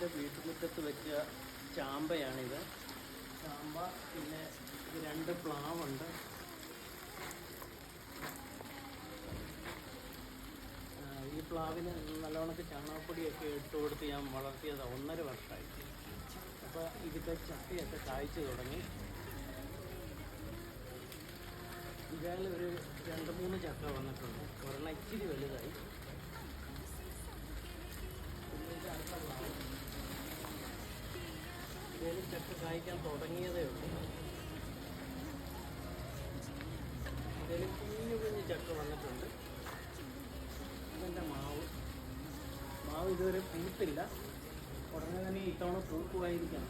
എൻ്റെ വീട്ടുമുറ്റത്ത് വെച്ച ചാമ്പയാണിത്. ചാമ്പ, പിന്നെ ഇത് 2 പ്ലാവുണ്ട്. ഈ പ്ലാവിന് നല്ലവണ്ണക്ക് ചാണകപ്പൊടിയൊക്കെ ഇട്ട് കൊടുത്ത് ഞാൻ വളർത്തിയത് 1.5 വർഷമായി. അപ്പോൾ ഇതിൻ്റെ ചക്കയൊക്കെ കായ്ച്ചു തുടങ്ങി. ഇതിലൊരു 2-3 ചക്ക വന്നിട്ടുണ്ട്. ഒരെണ്ണം ഇച്ചിരി വലുതായി. പിന്നെ അടുത്ത പ്ലാവ്, ഇതിൽ ചക്ക കായ്ക്കാൻ തുടങ്ങിയതേ ഉള്ളൂ. ഇതിൽ കുഞ്ഞു കുഞ്ഞു ചക്ക വന്നിട്ടുണ്ട്. ഇതെൻ്റെ മാവ് ഇതുവരെ പൂത്തില്ല. ഉടനെ തന്നെ ഇത്തവണ പൂക്കുമായിരിക്കണം.